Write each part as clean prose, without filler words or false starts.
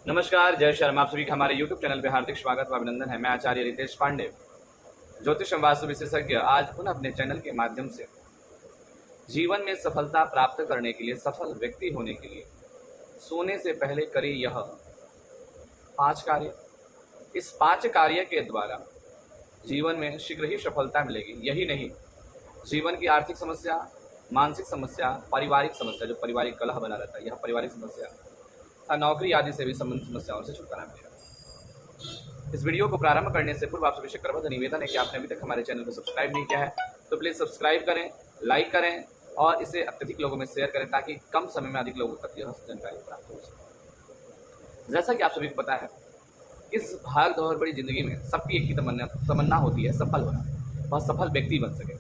नमस्कार, जय श्री राम। आप सभी का हमारे YouTube चैनल पे हार्दिक स्वागत व अभिनंदन है। मैं आचार्य रितेश पांडे, ज्योतिष एवं वास्तु विशेषज्ञ, आज पुनः अपने चैनल के माध्यम से जीवन में सफलता प्राप्त करने के लिए, सफल व्यक्ति होने के लिए सोने से पहले करें यह 5 कार्य। इस 5 कार्य के द्वारा जीवन में शीघ्र ही सफलता मिलेगी। यही नहीं, जीवन की आर्थिक समस्या, मानसिक समस्या, पारिवारिक समस्या, जो पारिवारिक कलह बना रहता है, यह पारिवारिक समस्या, नौकरी आदि से भी संबंधित समस्याओं से छुटकारा मिलेगा। इस वीडियो को प्रारंभ करने से पूर्व आपसे विशेष करबद्ध निवेदन है कि आपने अभी तक हमारे चैनल को सब्सक्राइब नहीं किया है तो प्लीज़ सब्सक्राइब करें, लाइक करें और इसे अत्यधिक लोगों में शेयर करें ताकि कम समय में अधिक लोगों तक यह जानकारी प्राप्त हो सके। जैसा कि आप सभी को पता है, इस भाग दौड़ बड़ी जिंदगी में सबकी एक ही तमन्ना होती है, सफल होना। वह सफल व्यक्ति बन सके,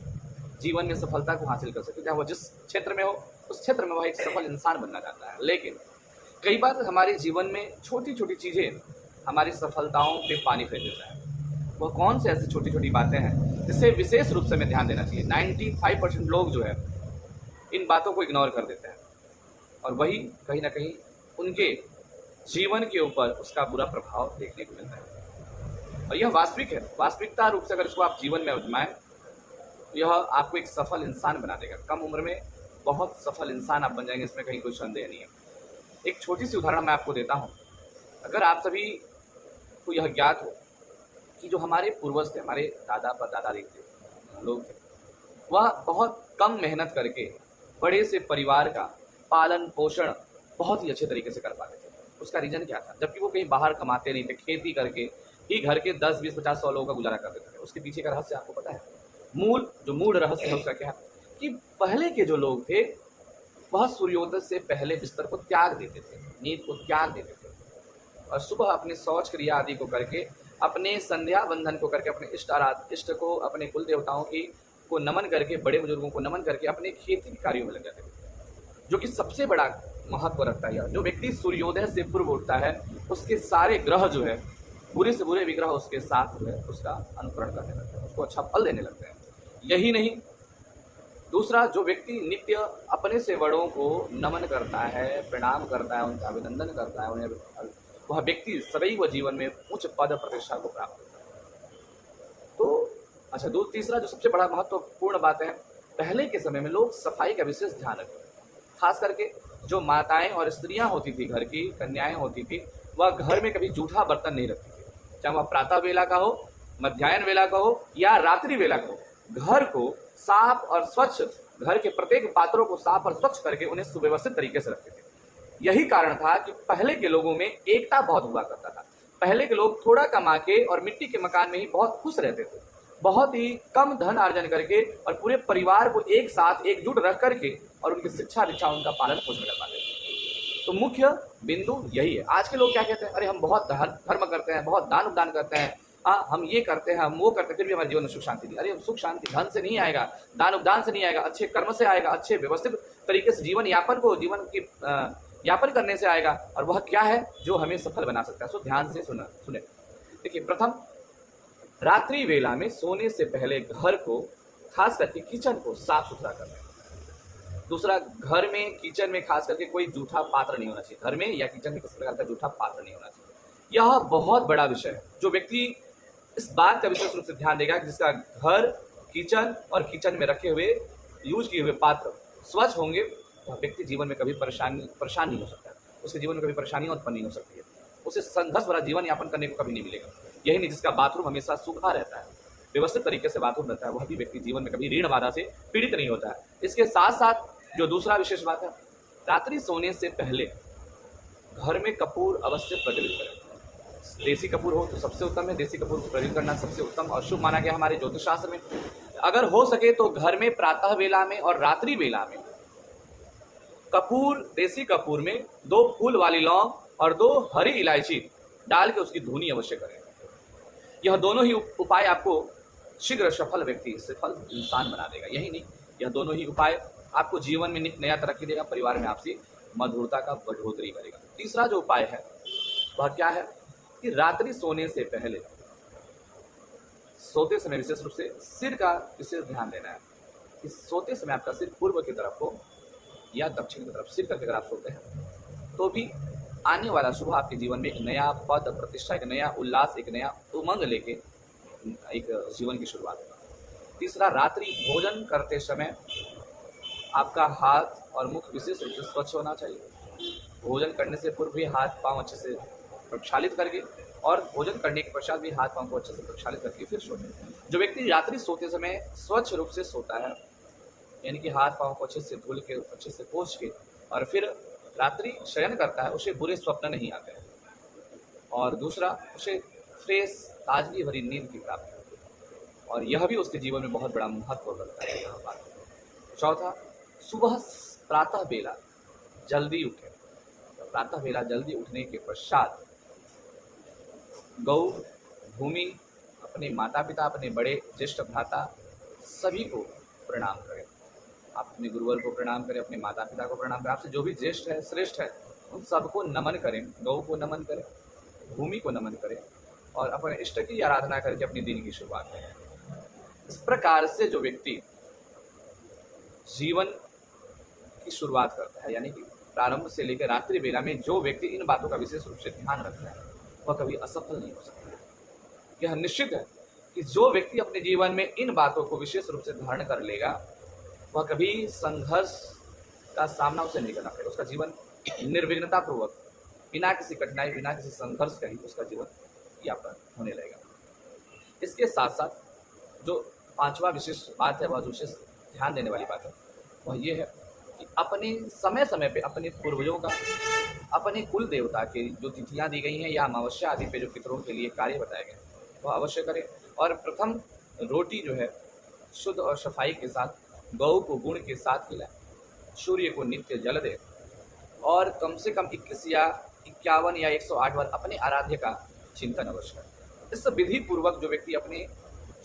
जीवन में सफलता को हासिल कर सके, चाहे वह जिस क्षेत्र में हो उस क्षेत्र में वह एक सफल इंसान बनना चाहता है। लेकिन कई बार हमारे जीवन में छोटी छोटी चीज़ें हमारी सफलताओं पे पानी फेर देता है। वह कौन से ऐसी छोटी छोटी बातें हैं जिससे विशेष रूप से हमें ध्यान देना चाहिए। 95% लोग जो है इन बातों को इग्नोर कर देते हैं और वही कहीं ना कहीं उनके जीवन के ऊपर उसका बुरा प्रभाव देखने को मिलता है। और यह वास्तविक है। वास्तविकता रूप से अगर इसको आप जीवन में आजमाएं, यह आपको एक सफल इंसान बना देगा। कम उम्र में बहुत सफल इंसान आप बन जाएंगे, इसमें कहीं कोई संदेह नहीं है। एक छोटी सी उदाहरण मैं आपको देता हूँ। अगर आप सभी को यह ज्ञात हो कि जो हमारे पूर्वज थे, हमारे दादा परदादा थे, लोग थे, वह बहुत कम मेहनत करके बड़े से परिवार का पालन पोषण बहुत ही अच्छे तरीके से कर पाते थे। उसका रीज़न क्या था? जबकि वो कहीं बाहर कमाते नहीं थे, खेती करके ही घर के 10, 20, 50, 100 लोगों का गुजारा कर देते थे। उसके पीछे का रहस्य आपको पता है? मूल रहस्य है उसका क्या है कि पहले के जो लोग थे वह सूर्योदय से पहले बिस्तर को त्याग देते थे, नींद को त्याग देते थे और सुबह अपने शौच क्रिया आदि को करके, अपने संध्या बंधन को करके, अपने इष्ट को, अपने कुल देवताओं की को नमन करके, बड़े बुजुर्गों को नमन करके अपने खेती के कार्यों में लग जाते थे। जो कि सबसे बड़ा महत्व रखता है। जो व्यक्ति सूर्योदय से पूर्व उठता है उसके सारे ग्रह जो है, बुरे से बुरे विग्रह उसके साथ जो है उसका अनुकरण करने लगते हैं, उसको अच्छा फल देने लगते हैं। यही नहीं, दूसरा, जो व्यक्ति नित्य अपने से बड़ों को नमन करता है, प्रणाम करता है, उनका अभिनंदन करता है, उन्हें, वह व्यक्ति सदैव जीवन में उच्च पद प्रतिष्ठा को प्राप्त करता है। तो तीसरा जो सबसे बड़ा महत्वपूर्ण बात है, पहले के समय में लोग सफाई का विशेष ध्यान रखते थे। खास करके जो माताएं और स्त्रियां होती थी, घर की कन्याएं होती थी, वह घर में कभी जूठा बर्तन नहीं रखती थी। चाहे वह प्रातः वेला का हो, मध्याह्न वेला का हो या रात्रि वेला का हो, घर को साफ और स्वच्छ, घर के प्रत्येक पात्रों को साफ और स्वच्छ करके उन्हें सुव्यवस्थित तरीके से रखते थे। यही कारण था कि पहले के लोगों में एकता बहुत हुआ करता था। पहले के लोग थोड़ा कमा के और मिट्टी के मकान में ही बहुत खुश रहते थे, बहुत ही कम धन अर्जन करके और पूरे परिवार को एक साथ एकजुट रख करके और उनकी शिक्षा दीक्षा उनका पालन पोषण कर पाते थे। तो मुख्य बिंदु यही है। आज के लोग क्या कहते हैं? अरे हम बहुत धर्म करते हैं, बहुत दान उपदान करते हैं, हम ये करते हैं, हम वो करते हैं, फिर भी हमारे जीवन में सुख शांति नहीं। अरे सुख शांति धन से नहीं आएगा, दान उपदान से नहीं आएगा, अच्छे कर्म से आएगा, अच्छे व्यवस्थित तरीके से जीवन यापन करने से आएगा। और वह क्या है जो हमें सफल बना सकता है? सो ध्यान से सुने। देखिए, प्रथम, रात्रि वेला में सोने से पहले घर को, खास करके किचन को साफ सुथरा करना। दूसरा, घर में किचन में खास करके कोई जूठा पात्र नहीं होना चाहिए। घर में या किचन में किसी प्रकार का जूठा पात्र नहीं होना चाहिए। यह बहुत बड़ा विषय है। जो व्यक्ति इस बात का विशेष रूप से ध्यान देगा कि जिसका घर, किचन और किचन में रखे हुए यूज किए हुए पात्र स्वच्छ होंगे, वह व्यक्ति जीवन में कभी परेशान नहीं हो सकता। उसके जीवन में कभी परेशानी उत्पन्न नहीं हो सकती है। उसे संघर्ष भरा जीवन यापन करने को कभी नहीं मिलेगा। यही नहीं, जिसका बाथरूम हमेशा सूखा रहता है, व्यवस्थित तरीके से बाथरूम रहता है, वह भी व्यक्ति जीवन में कभी ऋण बाधा से पीड़ित नहीं होता है। इसके साथ साथ जो दूसरा विशेष बात है, रात्रि सोने से पहले घर में कपूर अवश्य प्रज्वलित करें। देसी कपूर हो तो सबसे उत्तम है। देसी कपूर को प्रयोग करना सबसे उत्तम और शुभ माना गया हमारे ज्योतिष शास्त्र में। अगर हो सके तो घर में प्रातः वेला में और रात्रि वेला में कपूर, देसी कपूर में 2 फूल वाली लौंग और 2 हरी इलायची डाल के उसकी धुनी अवश्य करें। यह दोनों ही उपाय आपको शीघ्र सफल व्यक्ति, सफल इंसान बना देगा। यही नहीं, यह दोनों ही उपाय आपको जीवन में नया तरक्की देगा, परिवार में आपसी मधुरता का बढ़ोतरी करेगा। तीसरा जो उपाय है वह क्या है कि रात्रि सोने से पहले, सोते समय विशेष रूप से सिर का विशेष ध्यान देना है कि सोते समय आपका सिर पूर्व की तरफ हो या दक्षिण की तरफ। सिर करके अगर आप सोते हैं तो भी आने वाला सुबह आपके जीवन में एक नया पद, प्रतिष्ठा, एक नया उल्लास, एक नया उमंग लेके एक जीवन की शुरुआत होगी। तीसरा, रात्रि भोजन करते समय आपका हाथ और मुख विशेष रूप से स्वच्छ होना चाहिए। भोजन करने से पूर्व भी हाथ पांव अच्छे से प्रक्षालित करके और भोजन करने के पश्चात भी हाथ पांव को अच्छे से प्रक्षालित करके फिर सोते। जो व्यक्ति रात्रि सोते समय स्वच्छ रूप से सोता है, यानी कि हाथ पांव को अच्छे से धुल के, अच्छे से पोंछ के और फिर रात्रि शयन करता है, उसे बुरे स्वप्न नहीं आते हैं। और दूसरा, उसे फ्रेश ताजगी भरी नींद की प्राप्ति होती है और यह भी उसके जीवन में बहुत बड़ा महत्व रखता है यह बात। चौथा, सुबह प्रातः बेला जल्दी उठे। प्रातः बेला जल्दी उठने के पश्चात गौ, भूमि, अपने माता पिता, अपने बड़े ज्येष्ठ भ्राता सभी को प्रणाम करें। आप अपने गुरुवर को प्रणाम करें, अपने माता पिता को प्रणाम करें, आपसे जो भी ज्येष्ठ है, श्रेष्ठ है, उन सबको नमन करें। गौ को नमन करें, भूमि को नमन करें और अपने इष्ट की आराधना करके अपने दिन की शुरुआत करें। इस प्रकार से जो व्यक्ति जीवन की शुरुआत करता है, यानी कि प्रारंभ से लेकर रात्रि बेला में जो व्यक्ति इन बातों का विशेष रूप से ध्यान रखता है, वह कभी असफल नहीं हो सकता है। यह निश्चित है कि जो व्यक्ति अपने जीवन में इन बातों को विशेष रूप से धारण कर लेगा, वह कभी संघर्ष का सामना उसे नहीं करना पड़ेगा। उसका जीवन निर्विघ्नता पूर्वक, बिना किसी कठिनाई, बिना किसी संघर्ष का ही उसका जीवन यापन होने लगेगा। इसके साथ साथ जो पांचवा विशेष बात है, वह जो विशेष ध्यान देने वाली बात है, वह ये है कि अपने समय समय पे अपने पूर्वजों का, अपने कुल देवता के जो तिथियां दी गई हैं या अमावस्या आदि पे जो पितरों के लिए कार्य बताए गए वह अवश्य करें। और प्रथम रोटी जो है शुद्ध और सफाई के साथ गौ को गुण के साथ खिलाएं, सूर्य को नित्य जल दें और कम से कम 21 या 51 या 108 बार अपने आराध्य का चिंतन अवश्य करें। इस विधि पूर्वक जो व्यक्ति अपने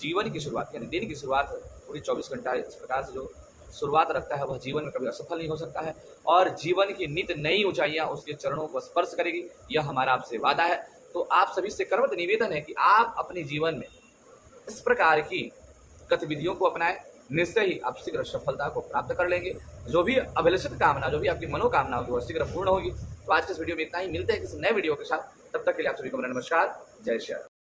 जीवन की शुरुआत, यानी दिन की शुरुआत पूरी 24 घंटा इस प्रकार से जो शुरुआत रखता है, वह जीवन में कभी असफल नहीं हो सकता है और जीवन की नित नई ऊंचाइयां उसके चरणों को स्पर्श करेगी। यह हमारा आपसे वादा है। तो आप सभी से करवत निवेदन है कि आप अपने जीवन में इस प्रकार की गतिविधियों को अपनाएं, निश्चय ही आप शीघ्र सफलता को प्राप्त कर लेंगे। जो भी अभिलषित कामना, जो भी आपकी मनोकामना होगी, वह शीघ्र पूर्ण होगी। तो आज के इस वीडियो में इतना ही। मिलते हैं किसी नए वीडियो के साथ, तब तक के लिए आप सभी को मेरा नमस्कार। जय श्री राम।